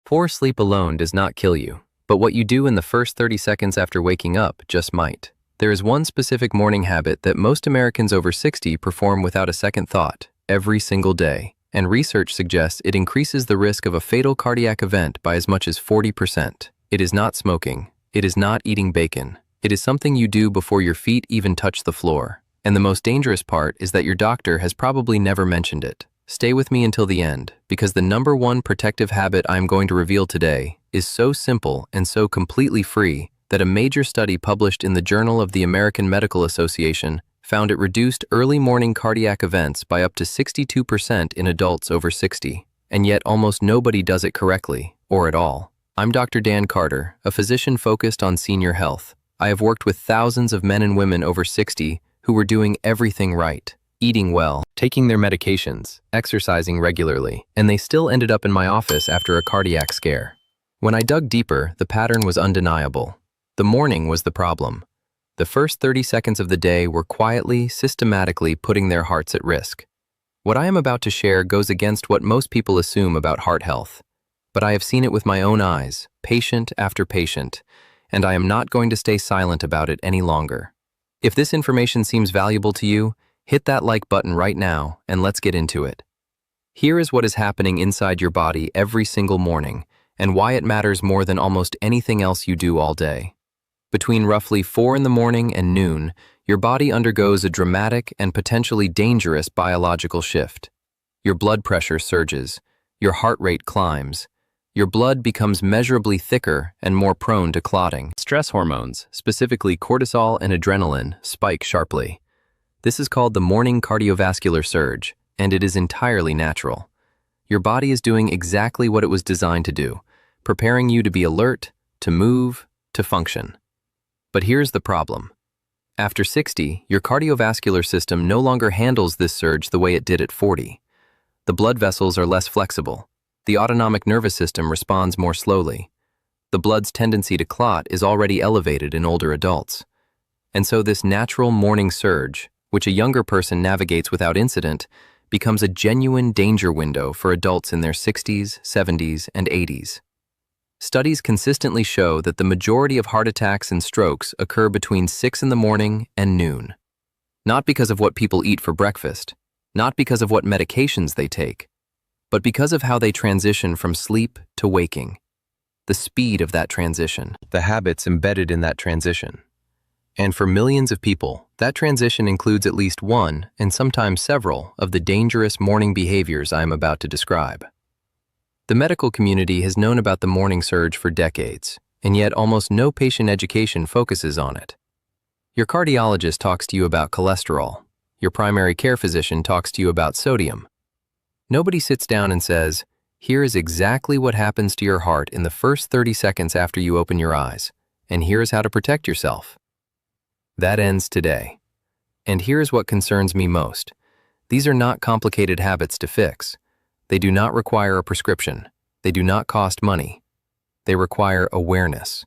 Poor sleep alone does not kill you, but what you do in the first 30 seconds after waking up just might. There is one specific morning habit that most Americans over 60 perform without a second thought, every single day, and research suggests it increases the risk of a fatal cardiac event by as much as 40%. It is not smoking. It is not eating bacon. It is something you do before your feet even touch the floor. And the most dangerous part is that your doctor has probably never mentioned it. Stay with me until the end, because the number one protective habit I'm going to reveal today is so simple and so completely free that a major study published in the Journal of the American Medical Association found it reduced early morning cardiac events by up to 62% in adults over 60. And yet almost nobody does it correctly, or at all. I'm Dr. Dan Carter, a physician focused on senior health. I have worked with thousands of men and women over 60 who were doing everything right, eating well, taking their medications, exercising regularly, and they still ended up in my office after a cardiac scare. When I dug deeper, the pattern was undeniable. The morning was the problem. The first 30 seconds of the day were quietly, systematically putting their hearts at risk. What I am about to share goes against what most people assume about heart health, but I have seen it with my own eyes, patient after patient, and I am not going to stay silent about it any longer. If this information seems valuable to you, hit that like button right now and let's get into it. Here is what is happening inside your body every single morning and why it matters more than almost anything else you do all day. Between roughly 4 in the morning and noon, your body undergoes a dramatic and potentially dangerous biological shift. Your blood pressure surges, your heart rate climbs, your blood becomes measurably thicker and more prone to clotting. Stress hormones, specifically cortisol and adrenaline, spike sharply. This is called the morning cardiovascular surge, and it is entirely natural. Your body is doing exactly what it was designed to do, preparing you to be alert, to move, to function. But here's the problem. After 60, your cardiovascular system no longer handles this surge the way it did at 40. The blood vessels are less flexible. The autonomic nervous system responds more slowly. The blood's tendency to clot is already elevated in older adults. And so this natural morning surge, which a younger person navigates without incident, becomes a genuine danger window for adults in their 60s, 70s, and 80s. Studies consistently show that the majority of heart attacks and strokes occur between 6 in the morning and noon. Not because of what people eat for breakfast, not because of what medications they take, but because of how they transition from sleep to waking. The speed of that transition, the habits embedded in that transition. And for millions of people, that transition includes at least one, and sometimes several, of the dangerous morning behaviors I am about to describe. The medical community has known about the morning surge for decades, and yet almost no patient education focuses on it. Your cardiologist talks to you about cholesterol. Your primary care physician talks to you about sodium. Nobody sits down and says, here is exactly what happens to your heart in the first 30 seconds after you open your eyes, and here's how to protect yourself. That ends today. And here's what concerns me most. These are not complicated habits to fix. They do not require a prescription. They do not cost money. They require awareness.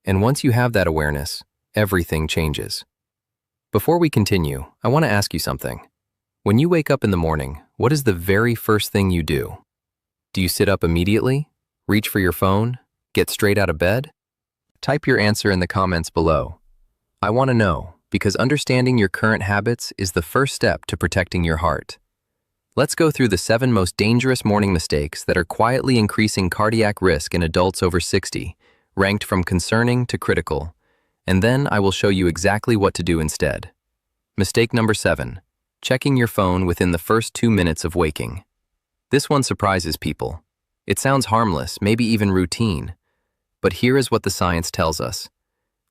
And once you have that awareness, everything changes. Before we continue, I want to ask you something. When you wake up in the morning, what is the very first thing you do? Do you sit up immediately? Reach for your phone? Get straight out of bed? Type your answer in the comments below. I want to know, because understanding your current habits is the first step to protecting your heart. Let's go through the 7 most dangerous morning mistakes that are quietly increasing cardiac risk in adults over 60, ranked from concerning to critical, and then I will show you exactly what to do instead. Mistake number 7, checking your phone within the first 2 minutes of waking. This one surprises people. It sounds harmless, maybe even routine, but here is what the science tells us.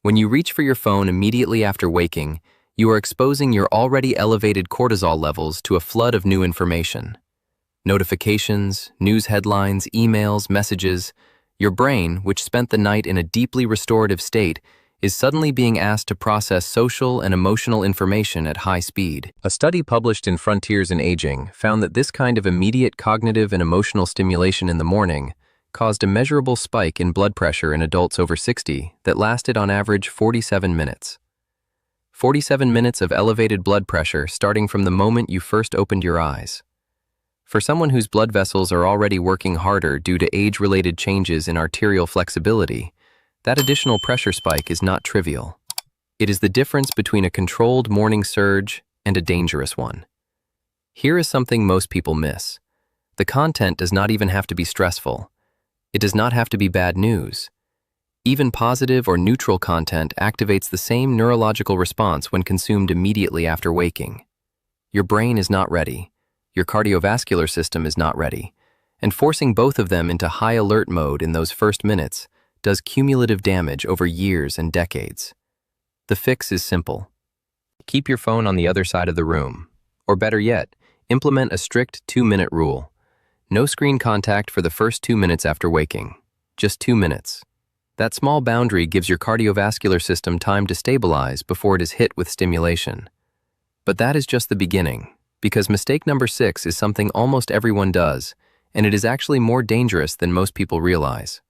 When you reach for your phone immediately after waking, you are exposing your already elevated cortisol levels to a flood of new information. Notifications, news headlines, emails, messages. Your brain, which spent the night in a deeply restorative state, is suddenly being asked to process social and emotional information at high speed. A study published in Frontiers in Aging found that this kind of immediate cognitive and emotional stimulation in the morning caused a measurable spike in blood pressure in adults over 60 that lasted on average 47 minutes. 47 minutes of elevated blood pressure starting from the moment you first opened your eyes. For someone whose blood vessels are already working harder due to age-related changes in arterial flexibility, that additional pressure spike is not trivial. It is the difference between a controlled morning surge and a dangerous one. Here is something most people miss. The content does not even have to be stressful. It does not have to be bad news. Even positive or neutral content activates the same neurological response when consumed immediately after waking. Your brain is not ready. Your cardiovascular system is not ready. And forcing both of them into high alert mode in those first minutes does cumulative damage over years and decades. The fix is simple. Keep your phone on the other side of the room. Or better yet, implement a strict 2-minute rule. No screen contact for the first 2 minutes after waking. Just 2 minutes. That small boundary gives your cardiovascular system time to stabilize before it is hit with stimulation. But that is just the beginning, because mistake number 6 is something almost everyone does, and it is actually more dangerous than most people realize.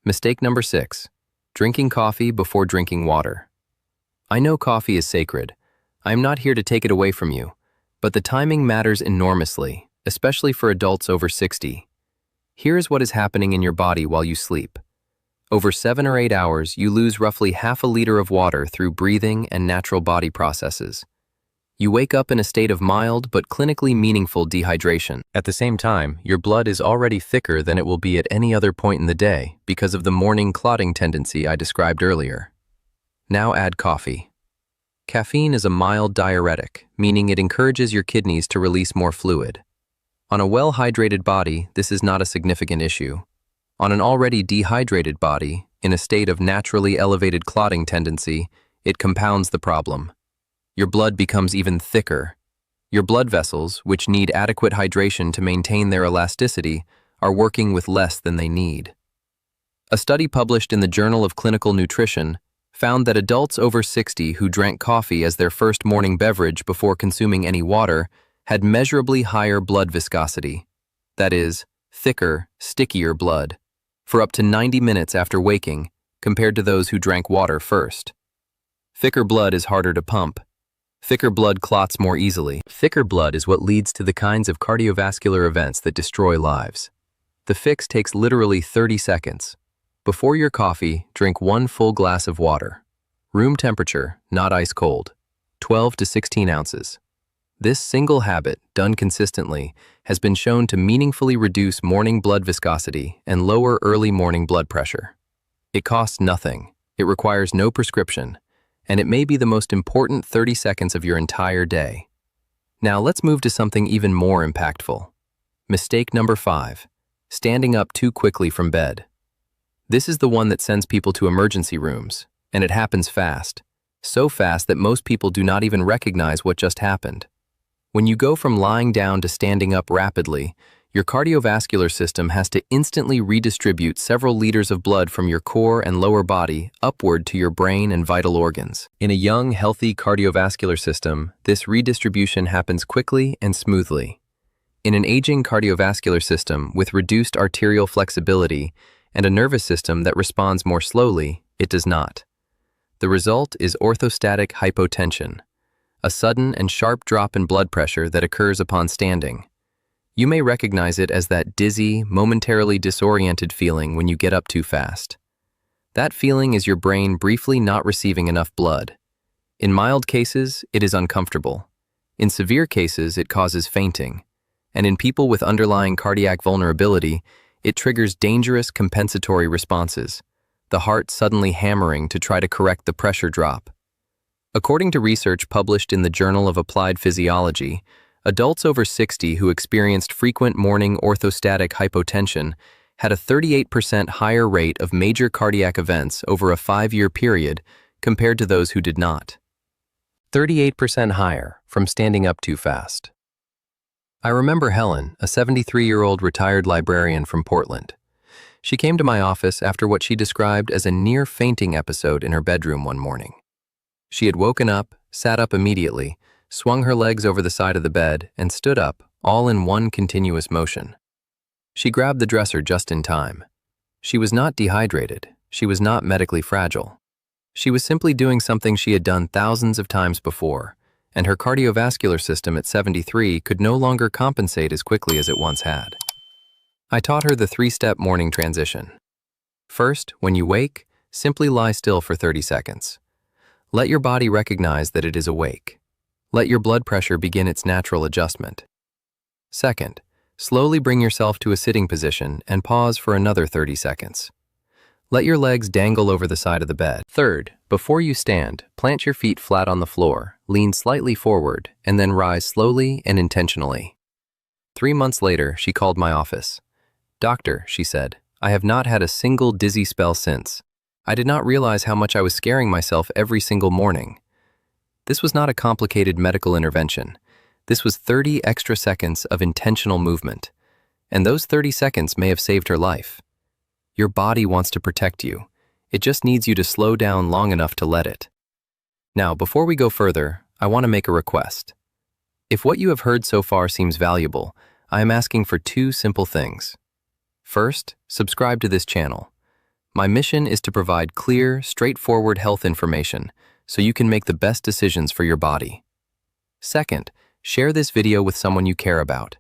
Mistake number 6, drinking coffee before drinking water. I know coffee is sacred. I am not here to take it away from you, but the timing matters enormously, especially for adults over 60. Here is what is happening in your body while you sleep. Over 7 or 8 hours, you lose roughly half a liter of water through breathing and natural body processes. You wake up in a state of mild but clinically meaningful dehydration. At the same time, your blood is already thicker than it will be at any other point in the day because of the morning clotting tendency I described earlier. Now add coffee. Caffeine is a mild diuretic, meaning it encourages your kidneys to release more fluid. On a well-hydrated body, this is not a significant issue. On an already dehydrated body, in a state of naturally elevated clotting tendency, it compounds the problem. Your blood becomes even thicker. Your blood vessels, which need adequate hydration to maintain their elasticity, are working with less than they need. A study published in the Journal of Clinical Nutrition found that adults over 60 who drank coffee as their first morning beverage before consuming any water had measurably higher blood viscosity. That is, thicker, stickier blood, for up to 90 minutes after waking, compared to those who drank water first. Thicker blood is harder to pump. Thicker blood clots more easily. Thicker blood is what leads to the kinds of cardiovascular events that destroy lives. The fix takes literally 30 seconds. Before your coffee, drink 1 full glass of water. Room temperature, not ice cold. 12 to 16 ounces. This single habit, done consistently, has been shown to meaningfully reduce morning blood viscosity and lower early morning blood pressure. It costs nothing, it requires no prescription, and it may be the most important 30 seconds of your entire day. Now let's move to something even more impactful. Mistake number 5, standing up too quickly from bed. This is the one that sends people to emergency rooms, and it happens fast. So fast that most people do not even recognize what just happened. When you go from lying down to standing up rapidly, your cardiovascular system has to instantly redistribute several liters of blood from your core and lower body upward to your brain and vital organs. In a young, healthy cardiovascular system, this redistribution happens quickly and smoothly. In an aging cardiovascular system with reduced arterial flexibility and a nervous system that responds more slowly, it does not. The result is orthostatic hypotension, a sudden and sharp drop in blood pressure that occurs upon standing. You may recognize it as that dizzy, momentarily disoriented feeling when you get up too fast. That feeling is your brain briefly not receiving enough blood. In mild cases, it is uncomfortable. In severe cases, it causes fainting. And in people with underlying cardiac vulnerability, it triggers dangerous compensatory responses, the heart suddenly hammering to try to correct the pressure drop. According to research published in the Journal of Applied Physiology, adults over 60 who experienced frequent morning orthostatic hypotension had a 38% higher rate of major cardiac events over a 5-year period compared to those who did not. 38% higher from standing up too fast. I remember Helen, a 73-year-old retired librarian from Portland. She came to my office after what she described as a near-fainting episode in her bedroom one morning. She had woken up, sat up immediately, swung her legs over the side of the bed, and stood up, all in one continuous motion. She grabbed the dresser just in time. She was not dehydrated. She was not medically fragile. She was simply doing something she had done thousands of times before, and her cardiovascular system at 73 could no longer compensate as quickly as it once had. I taught her the 3-step morning transition. First, when you wake, simply lie still for 30 seconds. Let your body recognize that it is awake. Let your blood pressure begin its natural adjustment. Second, slowly bring yourself to a sitting position and pause for another 30 seconds. Let your legs dangle over the side of the bed. Third, before you stand, plant your feet flat on the floor, lean slightly forward, and then rise slowly and intentionally. 3 months later, she called my office. "Doctor," she said, "I have not had a single dizzy spell since. I did not realize how much I was scaring myself every single morning." This was not a complicated medical intervention. This was 30 extra seconds of intentional movement, and those 30 seconds may have saved her life. Your body wants to protect you. It just needs you to slow down long enough to let it. Now, before we go further, I want to make a request. If what you have heard so far seems valuable, I am asking for 2 simple things. First, subscribe to this channel. My mission is to provide clear, straightforward health information so you can make the best decisions for your body. Second, share this video with someone you care about.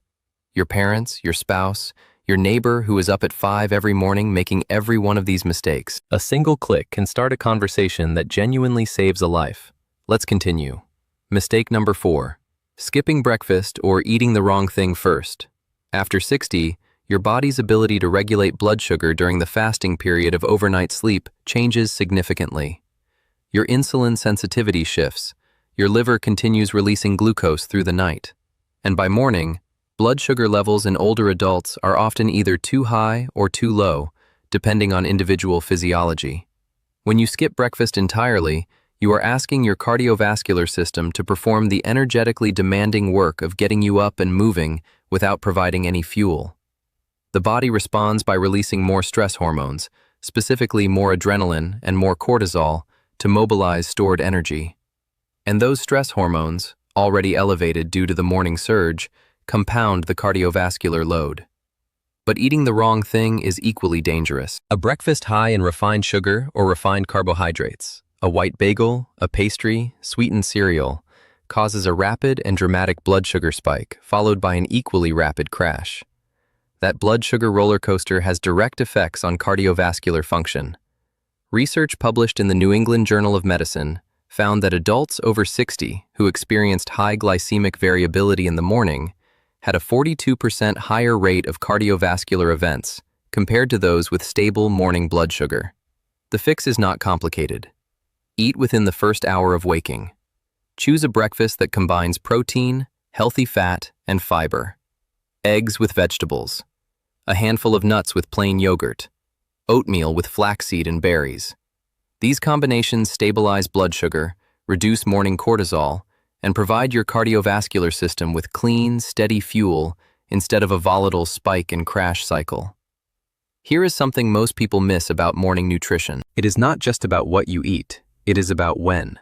Your parents, your spouse, your neighbor who is up at 5 every morning making every one of these mistakes. A single click can start a conversation that genuinely saves a life. Let's continue. Mistake number 4. Skipping breakfast or eating the wrong thing first. After 60, your body's ability to regulate blood sugar during the fasting period of overnight sleep changes significantly. Your insulin sensitivity shifts. Your liver continues releasing glucose through the night. And by morning, blood sugar levels in older adults are often either too high or too low, depending on individual physiology. When you skip breakfast entirely, you are asking your cardiovascular system to perform the energetically demanding work of getting you up and moving without providing any fuel. The body responds by releasing more stress hormones, specifically more adrenaline and more cortisol, to mobilize stored energy. And those stress hormones, already elevated due to the morning surge, compound the cardiovascular load. But eating the wrong thing is equally dangerous. A breakfast high in refined sugar or refined carbohydrates, a white bagel, a pastry, sweetened cereal, causes a rapid and dramatic blood sugar spike, followed by an equally rapid crash. That blood sugar roller coaster has direct effects on cardiovascular function. Research published in the New England Journal of Medicine found that adults over 60 who experienced high glycemic variability in the morning had a 42% higher rate of cardiovascular events compared to those with stable morning blood sugar. The fix is not complicated. Eat within the first hour of waking. Choose a breakfast that combines protein, healthy fat, and fiber. Eggs with vegetables. A handful of nuts with plain yogurt. Oatmeal with flaxseed and berries. These combinations stabilize blood sugar, reduce morning cortisol, and provide your cardiovascular system with clean, steady fuel instead of a volatile spike and crash cycle. Here is something most people miss about morning nutrition. It is not just about what you eat, it is about when.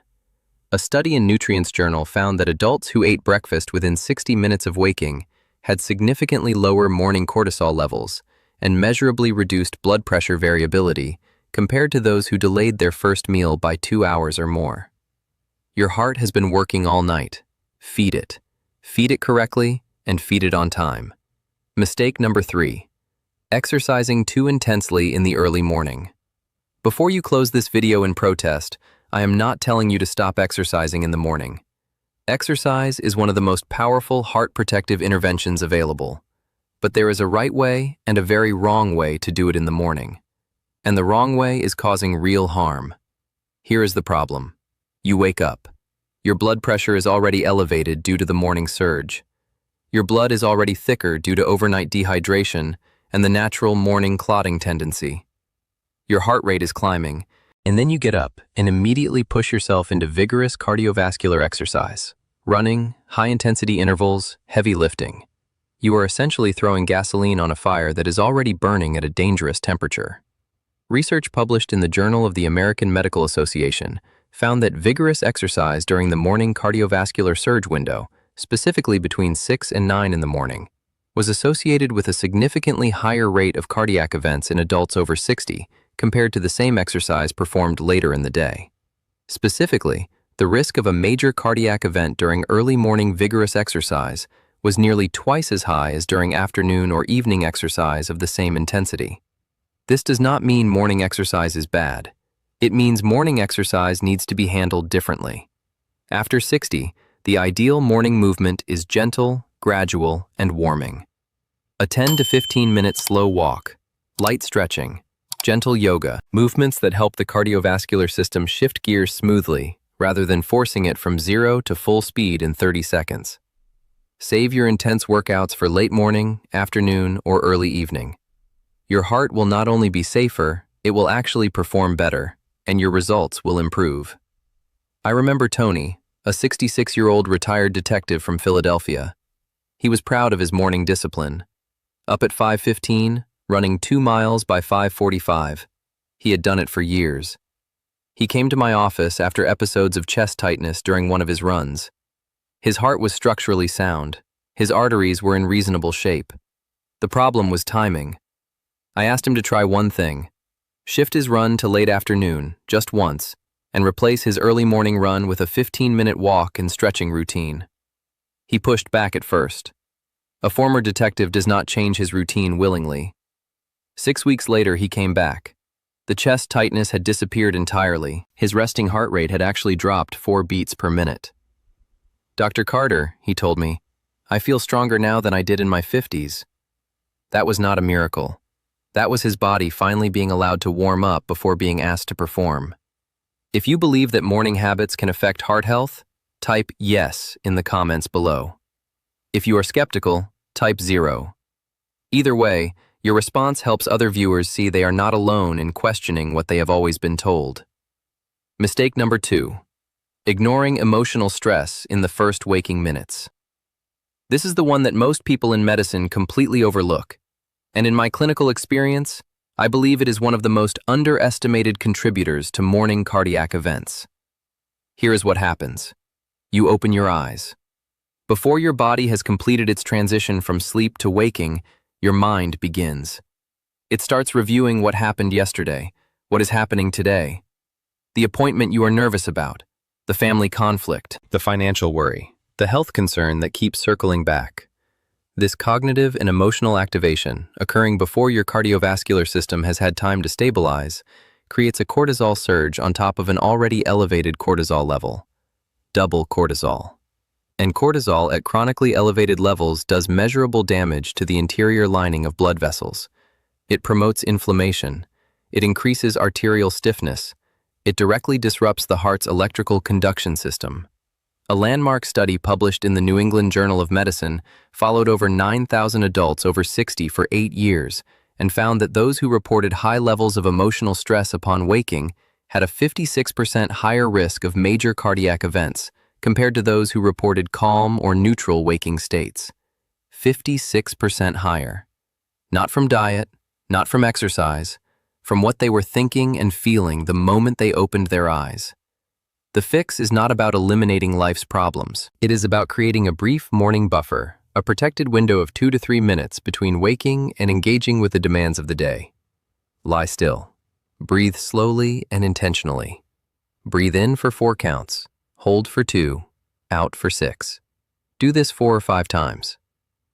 A study in Nutrients Journal found that adults who ate breakfast within 60 minutes of waking had significantly lower morning cortisol levels and measurably reduced blood pressure variability compared to those who delayed their first meal by 2 hours or more. Your heart has been working all night. Feed it. Feed it correctly and feed it on time. Mistake number 3. Exercising too intensely in the early morning. Before you close this video in protest, I am not telling you to stop exercising in the morning. Exercise is one of the most powerful heart protective interventions available. But there is a right way and a very wrong way to do it in the morning. And the wrong way is causing real harm. Here is the problem. You wake up. Your blood pressure is already elevated due to the morning surge. Your blood is already thicker due to overnight dehydration and the natural morning clotting tendency. Your heart rate is climbing, and then you get up and immediately push yourself into vigorous cardiovascular exercise. Running, high-intensity intervals, heavy lifting. You are essentially throwing gasoline on a fire that is already burning at a dangerous temperature. Research published in the Journal of the American Medical Association found that vigorous exercise during the morning cardiovascular surge window, specifically between 6 and 9 in the morning, was associated with a significantly higher rate of cardiac events in adults over 60 compared to the same exercise performed later in the day. Specifically, the risk of a major cardiac event during early morning vigorous exercise was nearly twice as high as during afternoon or evening exercise of the same intensity. This does not mean morning exercise is bad. It means morning exercise needs to be handled differently. After 60, the ideal morning movement is gentle, gradual, and warming. A 10 to 15-minute slow walk, light stretching, gentle yoga, movements that help the cardiovascular system shift gears smoothly rather than forcing it from 0 to full speed in 30 seconds. Save your intense workouts for late morning, afternoon, or early evening. Your heart will not only be safer, it will actually perform better, and your results will improve. I remember Tony, a 66-year-old retired detective from Philadelphia. He was proud of his morning discipline. Up at 5:15, running 2 miles by 5:45. He had done it for years. He came to my office after episodes of chest tightness during one of his runs. His heart was structurally sound. His arteries were in reasonable shape. The problem was timing. I asked him to try one thing: shift his run to late afternoon, just once, and replace his early morning run with a 15-minute walk and stretching routine. He pushed back at first. A former detective does not change his routine willingly. 6 weeks later, he came back. The chest tightness had disappeared entirely. His resting heart rate had actually dropped 4 beats per minute. "Dr. Carter," he told me, "I feel stronger now than I did in my 50s. That was not a miracle. That was his body finally being allowed to warm up before being asked to perform. If you believe that morning habits can affect heart health, type yes in the comments below. If you are skeptical, type 0. Either way, your response helps other viewers see they are not alone in questioning what they have always been told. Mistake number 2. Ignoring emotional stress in the first waking minutes. This is the one that most people in medicine completely overlook, and in my clinical experience, I believe it is one of the most underestimated contributors to morning cardiac events. Here is what happens. You open your eyes. Before your body has completed its transition from sleep to waking, your mind begins. It starts reviewing what happened yesterday, what is happening today, the appointment you are nervous about, the family conflict, the financial worry, the health concern that keeps circling back. This cognitive and emotional activation, occurring before your cardiovascular system has had time to stabilize, creates a cortisol surge on top of an already elevated cortisol level. Double cortisol. And cortisol at chronically elevated levels does measurable damage to the interior lining of blood vessels. It promotes inflammation. It increases arterial stiffness. It directly disrupts the heart's electrical conduction system. A landmark study published in the New England Journal of Medicine followed over 9,000 adults over 60 for 8 years and found that those who reported high levels of emotional stress upon waking had a 56% higher risk of major cardiac events compared to those who reported calm or neutral waking states. 56% higher. Not from diet, not from exercise, from what they were thinking and feeling the moment they opened their eyes. The fix is not about eliminating life's problems. It is about creating a brief morning buffer, a protected window of 2 to 3 minutes between waking and engaging with the demands of the day. Lie still. Breathe slowly and intentionally. Breathe in for 4 counts. Hold for 2, out for 6. Do this 4 or 5 times.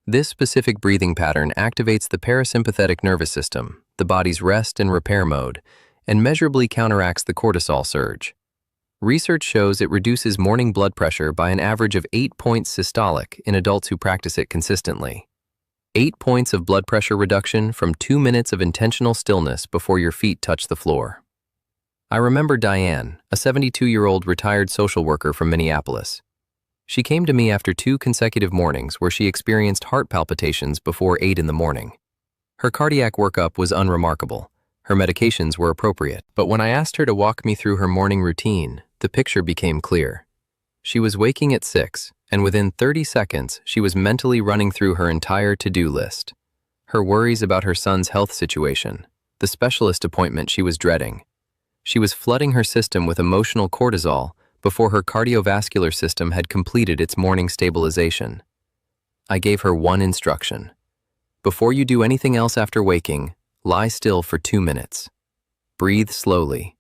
This specific breathing pattern activates the parasympathetic nervous system, the body's rest and repair mode, and measurably counteracts the cortisol surge. Research shows it reduces morning blood pressure by an average of 8 points systolic in adults who practice it consistently. 8 points of blood pressure reduction from 2 minutes of intentional stillness before your feet touch the floor. I remember Diane, a 72-year-old retired social worker from Minneapolis. She came to me after 2 consecutive mornings where she experienced heart palpitations before 8 in the morning. Her cardiac workup was unremarkable. Her medications were appropriate. But when I asked her to walk me through her morning routine, the picture became clear. She was waking at 6, and within 30 seconds, she was mentally running through her entire to-do list. Her worries about her son's health situation, the specialist appointment she was dreading. She was flooding her system with emotional cortisol before her cardiovascular system had completed its morning stabilization. I gave her one instruction. Before you do anything else after waking, lie still for 2 minutes. Breathe slowly.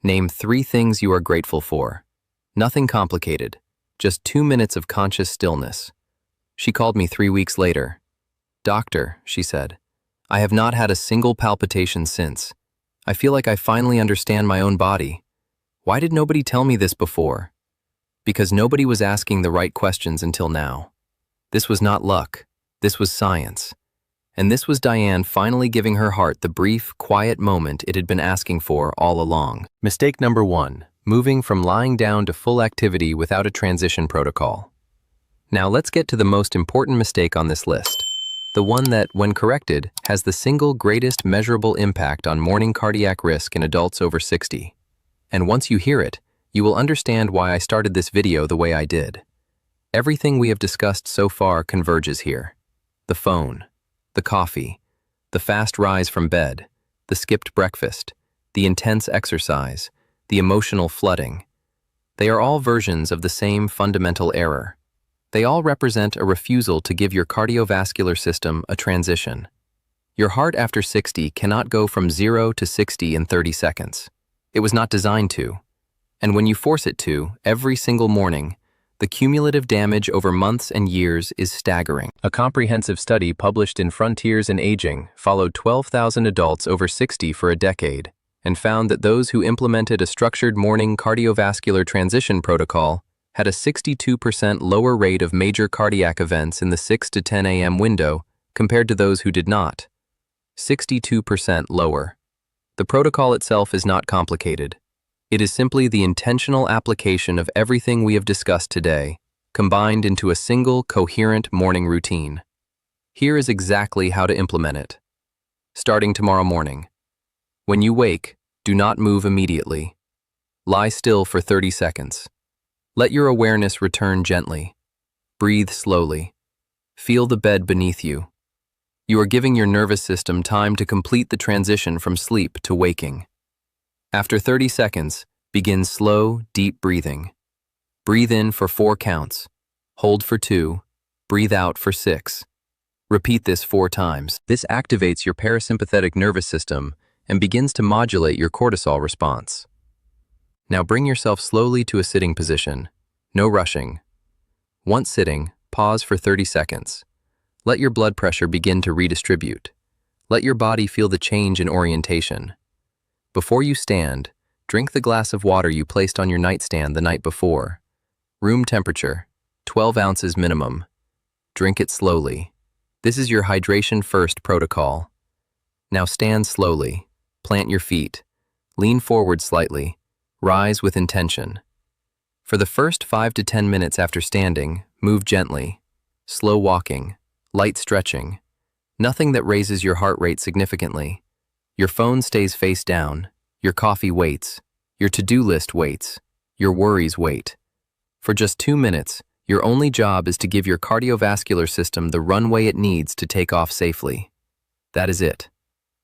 Name 3 things you are grateful for. Nothing complicated, just 2 minutes of conscious stillness. She called me 3 weeks later. "Doctor," she said, "I have not had a single palpitation since. I feel like I finally understand my own body. Why did nobody tell me this before?" Because nobody was asking the right questions until now. This was not luck. This was science. And this was Diane finally giving her heart the brief, quiet moment it had been asking for all along. Mistake number 1, moving from lying down to full activity without a transition protocol. Now let's get to the most important mistake on this list. The one that, when corrected, has the single greatest measurable impact on morning cardiac risk in adults over 60. And once you hear it, you will understand why I started this video the way I did. Everything we have discussed so far converges here. The phone, the coffee, the fast rise from bed, the skipped breakfast, the intense exercise, the emotional flooding. They are all versions of the same fundamental error. They all represent a refusal to give your cardiovascular system a transition. Your heart after 60 cannot go from 0 to 60 in 30 seconds. It was not designed to. And when you force it to, every single morning, the cumulative damage over months and years is staggering. A comprehensive study published in Frontiers in Aging followed 12,000 adults over 60 for a decade and found that those who implemented a structured morning cardiovascular transition protocol had a 62% lower rate of major cardiac events in the 6 to 10 a.m. window compared to those who did not. 62% lower. The protocol itself is not complicated. It is simply the intentional application of everything we have discussed today, combined into a single, coherent morning routine. Here is exactly how to implement it. Starting tomorrow morning. When you wake, do not move immediately. Lie still for 30 seconds. Let your awareness return gently. Breathe slowly. Feel the bed beneath you. You are giving your nervous system time to complete the transition from sleep to waking. After 30 seconds, begin slow, deep breathing. Breathe in for 4 counts. Hold for 2. Breathe out for 6. Repeat this 4 times. This activates your parasympathetic nervous system and begins to modulate your cortisol response. Now bring yourself slowly to a sitting position. No rushing. Once sitting, pause for 30 seconds. Let your blood pressure begin to redistribute. Let your body feel the change in orientation. Before you stand, drink the glass of water you placed on your nightstand the night before. Room temperature, 12 ounces minimum. Drink it slowly. This is your hydration first protocol. Now stand slowly. Plant your feet. Lean forward slightly. Rise with intention. For the first 5 to 10 minutes after standing, move gently. Slow walking. Light stretching. Nothing that raises your heart rate significantly. Your phone stays face down. Your coffee waits. Your to-do list waits. Your worries wait. For just 2 minutes, your only job is to give your cardiovascular system the runway it needs to take off safely. That is it.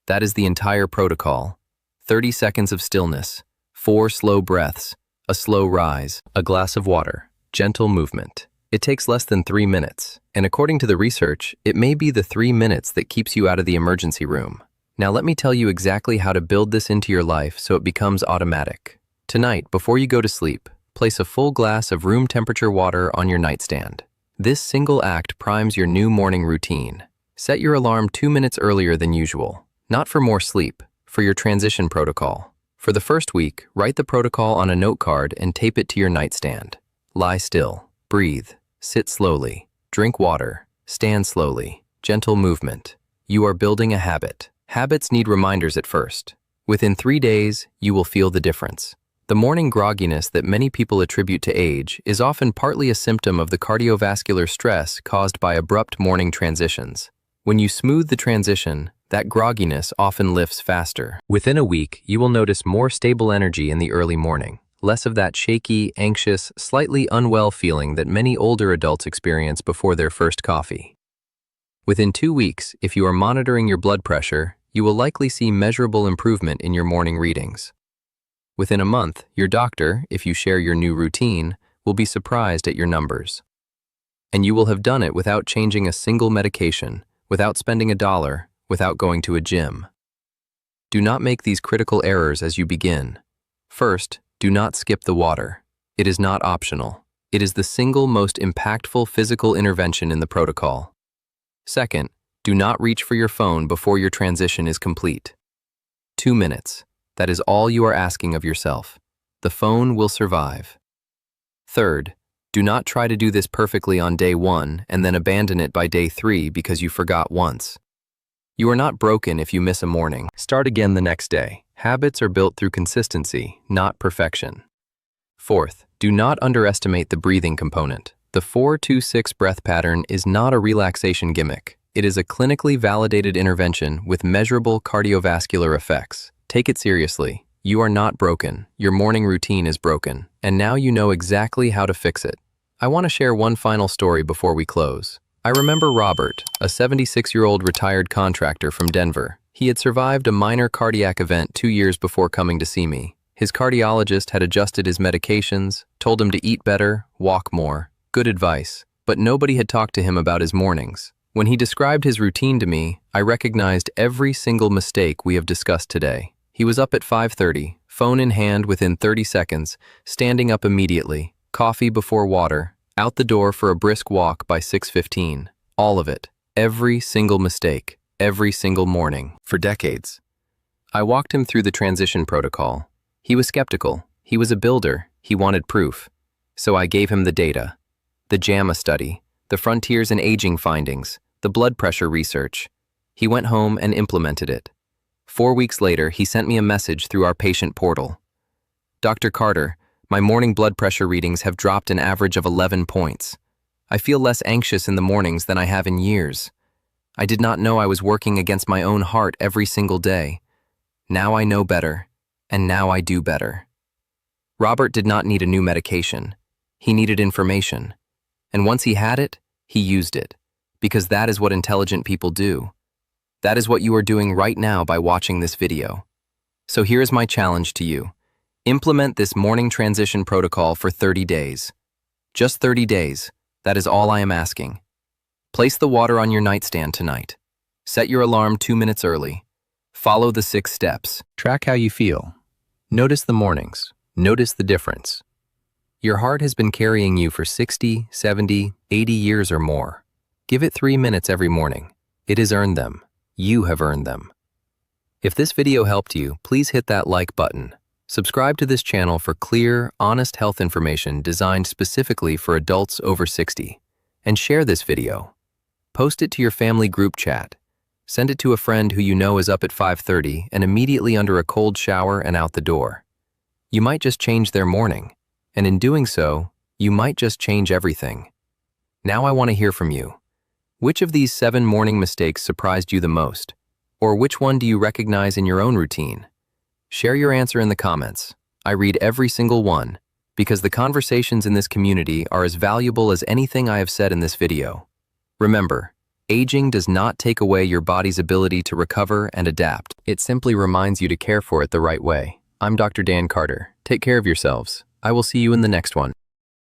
That is the entire protocol. 30 seconds of stillness, 4 slow breaths, a slow rise, a glass of water, gentle movement. It takes less than 3 minutes, and according to the research, it may be the 3 minutes that keeps you out of the emergency room. Now let me tell you exactly how to build this into your life so it becomes automatic. Tonight, before you go to sleep, place a full glass of room temperature water on your nightstand. This single act primes your new morning routine. Set your alarm 2 minutes earlier than usual. Not for more sleep, for your transition protocol. For the first week, write the protocol on a note card and tape it to your nightstand. Lie still, breathe, sit slowly, drink water, stand slowly, gentle movement. You are building a habit. Habits need reminders at first. Within 3 days, you will feel the difference. The morning grogginess that many people attribute to age is often partly a symptom of the cardiovascular stress caused by abrupt morning transitions. When you smooth the transition, that grogginess often lifts faster. Within a week, you will notice more stable energy in the early morning, less of that shaky, anxious, slightly unwell feeling that many older adults experience before their first coffee. Within 2 weeks, if you are monitoring your blood pressure, you will likely see measurable improvement in your morning readings. Within a month, your doctor, if you share your new routine, will be surprised at your numbers. And you will have done it without changing a single medication, without spending $1, without going to a gym. Do not make these critical errors as you begin. First, do not skip the water. It is not optional. It is the single most impactful physical intervention in the protocol. Second, do not reach for your phone before your transition is complete. 2 minutes. That is all you are asking of yourself. The phone will survive. Third, do not try to do this perfectly on day 1 and then abandon it by day 3 because you forgot once. You are not broken if you miss a morning. Start again the next day. Habits are built through consistency, not perfection. Fourth, do not underestimate the breathing component. The 4-2-6 breath pattern is not a relaxation gimmick. It is a clinically validated intervention with measurable cardiovascular effects. Take it seriously. You are not broken. Your morning routine is broken, and now you know exactly how to fix it. I want to share one final story before we close. I remember Robert, a 76-year-old retired contractor from Denver. He had survived a minor cardiac event 2 years before coming to see me. His cardiologist had adjusted his medications, told him to eat better, walk more. Good advice, but nobody had talked to him about his mornings. When he described his routine to me, I recognized every single mistake we have discussed today. He was up at 5:30, phone in hand within 30 seconds, standing up immediately, coffee before water, out the door for a brisk walk by 6:15. All of it. Every single mistake. Every single morning. For decades. I walked him through the transition protocol. He was skeptical. He was a builder. He wanted proof. So I gave him the data. The JAMA study. The Frontiers in Aging findings. The blood pressure research. He went home and implemented it. 4 weeks later, he sent me a message through our patient portal. Dr. Carter, my morning blood pressure readings have dropped an average of 11 points. I feel less anxious in the mornings than I have in years. I did not know I was working against my own heart every single day. Now I know better, and now I do better. Robert did not need a new medication. He needed information. And once he had it, he used it. Because that is what intelligent people do. That is what you are doing right now by watching this video. So here is my challenge to you. Implement this morning transition protocol for 30 days. Just 30 days. That is all I am asking. Place the water on your nightstand tonight. Set your alarm 2 minutes early. Follow the 6 steps. Track how you feel. Notice the mornings. Notice the difference. Your heart has been carrying you for 60, 70, 80 years or more. Give it 3 minutes every morning. It has earned them. You have earned them. If this video helped you, please hit that like button. Subscribe to this channel for clear, honest health information designed specifically for adults over 60. And share this video. Post it to your family group chat. Send it to a friend who you know is up at 5:30 and immediately under a cold shower and out the door. You might just change their morning. And in doing so, you might just change everything. Now I want to hear from you. Which of these 7 morning mistakes surprised you the most? Or which one do you recognize in your own routine? Share your answer in the comments. I read every single one, because the conversations in this community are as valuable as anything I have said in this video. Remember, aging does not take away your body's ability to recover and adapt. It simply reminds you to care for it the right way. I'm Dr. Dan Carter. Take care of yourselves. I will see you in the next one.